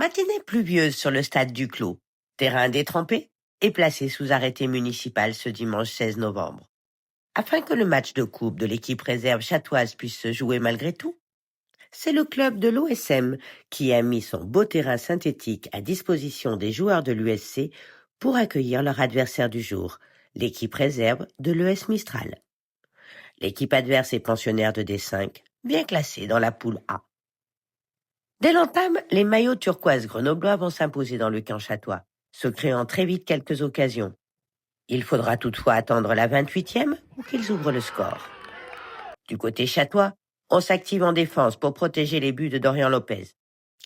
Matinée pluvieuse sur le stade du Clos. Terrain détrempé et placé sous arrêté municipal ce dimanche 16 novembre. Afin que le match de coupe de l'équipe réserve chatoise puisse se jouer malgré tout, c'est le club de l'OSM qui a mis son beau terrain synthétique à disposition des joueurs de l'USC pour accueillir leur adversaire du jour, l'équipe réserve de l'ES Mistral. L'équipe adverse est pensionnaire de D5, bien classée dans la poule A. Dès l'entame, les maillots turquoise grenoblois vont s'imposer dans le camp chatois, se créant très vite quelques occasions. Il faudra toutefois attendre la 28e pour qu'ils ouvrent le score. Du côté chatois, on s'active en défense pour protéger les buts de Dorian Lopez.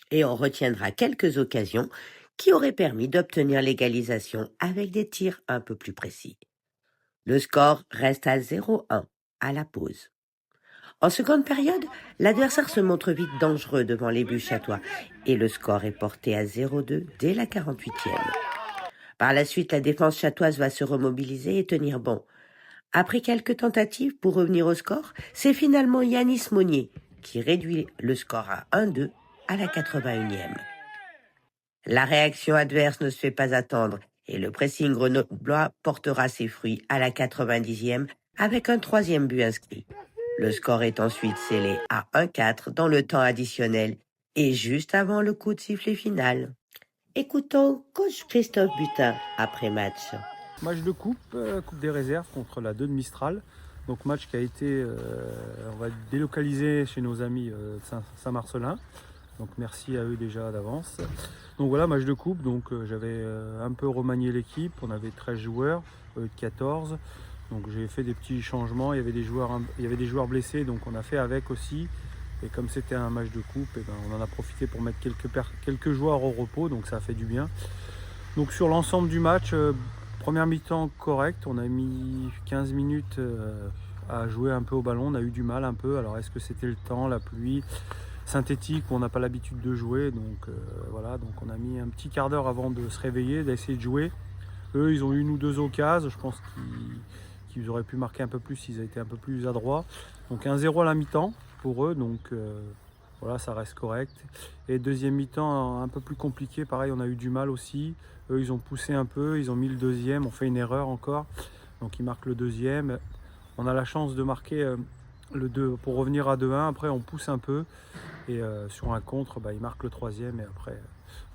Et on retiendra quelques occasions qui auraient permis d'obtenir l'égalisation avec des tirs un peu plus précis. Le score reste à 0-1 à la pause. En seconde période, l'adversaire se montre vite dangereux devant les buts chatois et le score est porté à 0-2 dès la 48e. Par la suite, la défense chatoise va se remobiliser et tenir bon. Après quelques tentatives pour revenir au score, c'est finalement Yanis Monnier qui réduit le score à 1-2 à la 81e. La réaction adverse ne se fait pas attendre et le pressing grenoblois portera ses fruits à la 90e avec un troisième but inscrit. Le score est ensuite scellé à 1-4 dans le temps additionnel et juste avant le coup de sifflet final. Écoutons coach Christophe Butin après match. Match de coupe des réserves contre la 2 de Mistral. Donc match qui a été on va délocalisé chez nos amis de Saint-Marcelin. Donc merci à eux déjà d'avance. Donc voilà, match de coupe. Donc j'avais un peu remanié l'équipe. On avait 13 joueurs, 14. Donc j'ai fait des petits changements. Il y avait des joueurs blessés, donc on a fait avec aussi. Et comme c'était un match de coupe, et ben on en a profité pour mettre quelques joueurs au repos, donc ça a fait du bien. Donc sur l'ensemble du match, première mi-temps correct, on a mis 15 minutes à jouer un peu au ballon, on a eu du mal un peu. Alors est-ce que c'était le temps, la pluie synthétique où on n'a pas l'habitude de jouer, donc voilà, donc on a mis un petit quart d'heure avant de se réveiller, d'essayer de jouer. Eux, ils ont eu une ou deux occasions, je pense qu'ils auraient pu marquer un peu plus s'ils avaient été un peu plus adroits. Donc 1-0 à la mi-temps pour eux, donc voilà, ça reste correct. Et deuxième mi-temps un peu plus compliqué, pareil, on a eu du mal aussi. Eux, ils ont poussé un peu, ils ont mis le deuxième, on fait une erreur encore, donc ils marquent le deuxième. On a la chance de marquer le 2 pour revenir à 2-1, après on pousse un peu, et sur un contre, ils marquent le troisième, et après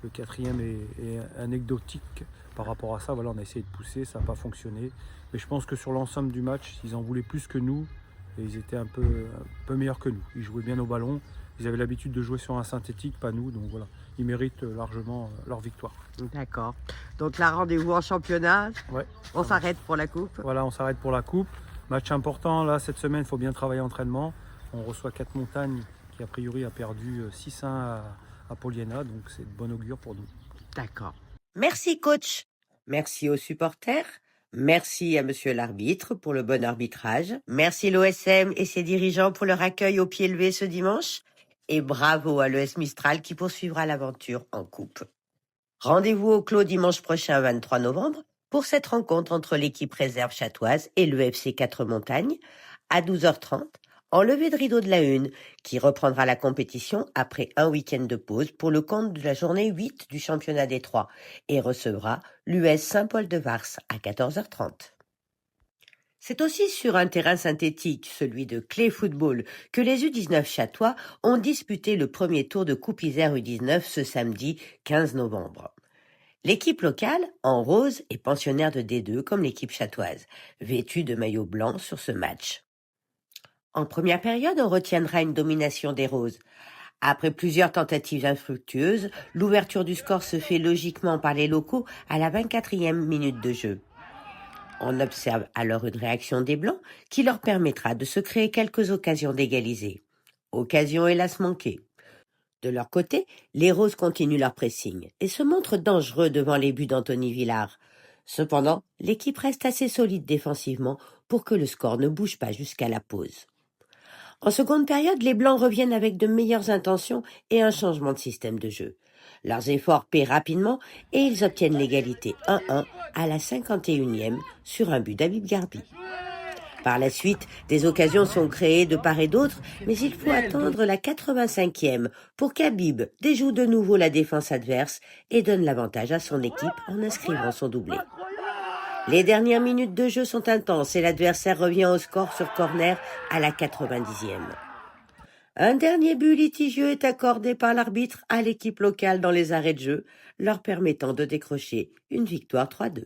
le quatrième est anecdotique par rapport à ça. Voilà, on a essayé de pousser, ça n'a pas fonctionné. Mais je pense que sur l'ensemble du match, ils en voulaient plus que nous, et ils étaient un peu meilleurs que nous. Ils jouaient bien au ballon, ils avaient l'habitude de jouer sur un synthétique, pas nous, donc voilà, ils méritent largement leur victoire. D'accord. Donc là, rendez-vous en championnat. Ouais. On s'arrête pour la coupe. Voilà, on s'arrête pour la coupe. Match important, là, cette semaine, il faut bien travailler entraînement. On reçoit 4 Montagnes, qui a priori a perdu 6-1 à Poliena, donc c'est de bon augure pour nous. D'accord. Merci coach. Merci aux supporters. Merci à monsieur l'arbitre pour le bon arbitrage. Merci l'OSM et ses dirigeants pour leur accueil au pied levé ce dimanche. Et bravo à l'ES Mistral qui poursuivra l'aventure en coupe. Rendez-vous au Clos dimanche prochain 23 novembre pour cette rencontre entre l'équipe réserve chatoise et le FC 4 Montagnes à 12h30 en levée de rideau de la Une qui reprendra la compétition après un week-end de pause pour le compte de la journée 8 du championnat des Trois et recevra l'US Saint-Paul-de-Vars à 14h30. C'est aussi sur un terrain synthétique, celui de Clé Football, que les U19 chatois ont disputé le premier tour de Coupe Isère U19 ce samedi 15 novembre. L'équipe locale, en rose, est pensionnaire de D2 comme l'équipe chatoise, vêtue de maillot blanc sur ce match. En première période, on retiendra une domination des roses. Après plusieurs tentatives infructueuses, l'ouverture du score se fait logiquement par les locaux à la 24e minute de jeu. On observe alors une réaction des Blancs qui leur permettra de se créer quelques occasions d'égaliser. Occasion hélas manquée. De leur côté, les Roses continuent leur pressing et se montrent dangereux devant les buts d'Anthony Villard. Cependant, l'équipe reste assez solide défensivement pour que le score ne bouge pas jusqu'à la pause. En seconde période, les Blancs reviennent avec de meilleures intentions et un changement de système de jeu. Leurs efforts paient rapidement et ils obtiennent l'égalité 1-1 à la 51e sur un but d'Habib Garbi. Par la suite, des occasions sont créées de part et d'autre, mais il faut attendre la 85e pour qu'Habib déjoue de nouveau la défense adverse et donne l'avantage à son équipe en inscrivant son doublé. Les dernières minutes de jeu sont intenses et l'adversaire revient au score sur corner à la 90e. Un dernier but litigieux est accordé par l'arbitre à l'équipe locale dans les arrêts de jeu, leur permettant de décrocher une victoire 3-2.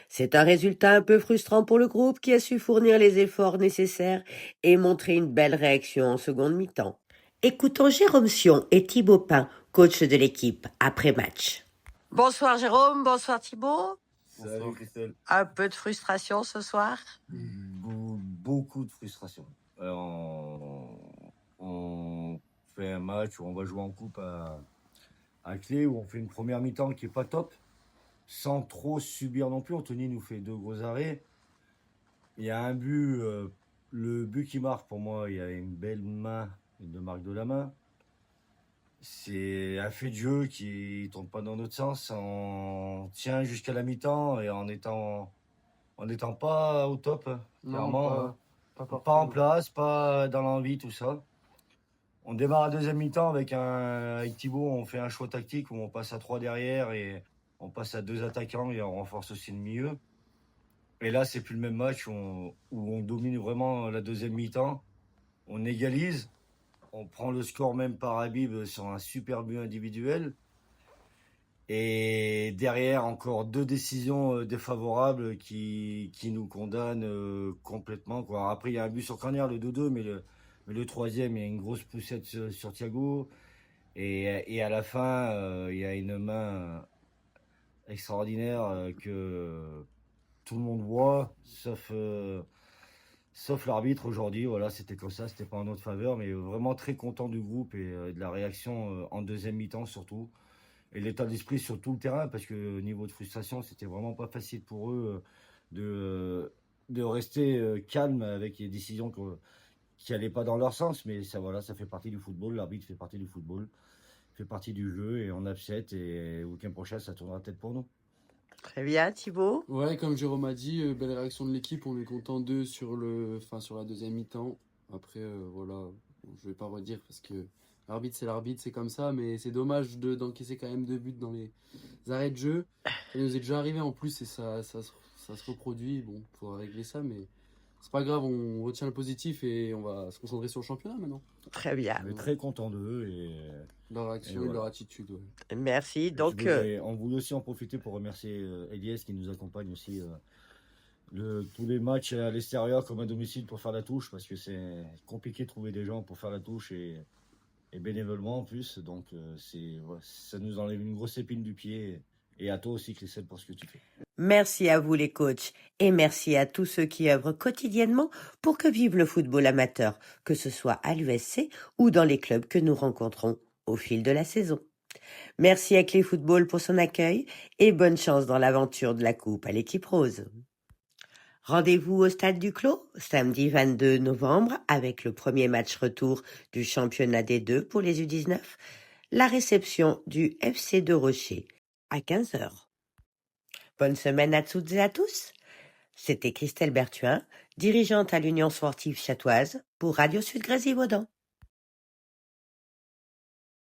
C'est un résultat un peu frustrant pour le groupe qui a su fournir les efforts nécessaires et montrer une belle réaction en seconde mi-temps. Écoutons Jérôme Sion et Thibaut Pain, coach de l'équipe, après match. Bonsoir Jérôme, bonsoir Thibaut. Salut Christelle. Un peu de frustration ce soir? Beaucoup de frustration. On fait un match où on va jouer en coupe à clé, où on fait une première mi-temps qui est pas top, sans trop subir non plus. Anthony nous fait 2 gros arrêts. Il y a un but, le but qui marque pour moi, il y a une belle main de Marc Delamain. C'est un fait de jeu qui tombe pas dans notre sens. On tient jusqu'à la mi-temps et en étant pas au top, clairement. Pas en place, pas dans l'envie, tout ça. On démarre la deuxième mi-temps avec Thibaut, on fait un choix tactique où on passe à 3 derrière et on passe à 2 attaquants et on renforce aussi le milieu. Et là, c'est plus le même match où on domine vraiment la deuxième mi-temps. On égalise. On prend le score même par Habib sur un super but individuel. Et derrière, encore 2 décisions défavorables qui nous condamnent complètement, quoi. Après, il y a un but sur corner, le 2-2, mais le troisième, il y a une grosse poussette sur Thiago. Et à la fin, il y a une main extraordinaire que tout le monde voit, sauf l'arbitre aujourd'hui. Voilà, c'était comme ça, c'était pas en notre faveur, mais vraiment très content du groupe et de la réaction en deuxième mi-temps surtout. Et l'état d'esprit sur tout le terrain, parce que au niveau de frustration, c'était vraiment pas facile pour eux de rester calme avec les décisions qui n'allaient pas dans leur sens. Mais ça, voilà, ça fait partie du football, l'arbitre fait partie du football, fait partie du jeu et on upset et le week-end prochain, ça tournera peut-être pour nous. Très bien Thibaut. Ouais, comme Jérôme a dit, belle réaction de l'équipe. On est content d'eux sur la deuxième mi-temps. Après, voilà, je vais pas redire parce que l'arbitre, c'est comme ça. Mais c'est dommage d'encaisser quand même 2 buts dans les arrêts de jeu. Ça nous est déjà arrivé en plus et ça se reproduit. Bon, il faudra régler ça, mais c'est pas grave. On retient le positif et on va se concentrer sur le championnat maintenant. Très bien. On est très content d'eux et Leur action et leur attitude. Ouais. Merci. Donc, on voulait aussi en profiter pour remercier Elias qui nous accompagne aussi tous les matchs à l'extérieur comme à domicile pour faire la touche, parce que c'est compliqué de trouver des gens pour faire la touche et bénévolement en plus. Donc ça nous enlève une grosse épine du pied. Et à toi aussi, Christelle, pour ce que tu fais. Merci à vous les coachs et merci à tous ceux qui œuvrent quotidiennement pour que vive le football amateur, que ce soit à l'USC ou dans les clubs que nous rencontrons au fil de la saison. Merci à Clé Football pour son accueil et bonne chance dans l'aventure de la Coupe à l'équipe rose. Rendez-vous au Stade du Clos, samedi 22 novembre, avec le premier match retour du championnat des 2 pour les U19, la réception du FC de Rocher à 15h. Bonne semaine à toutes et à tous. C'était Christelle Berthuin, dirigeante à l'Union sportive chatoise pour Radio Sud Grésivaudan.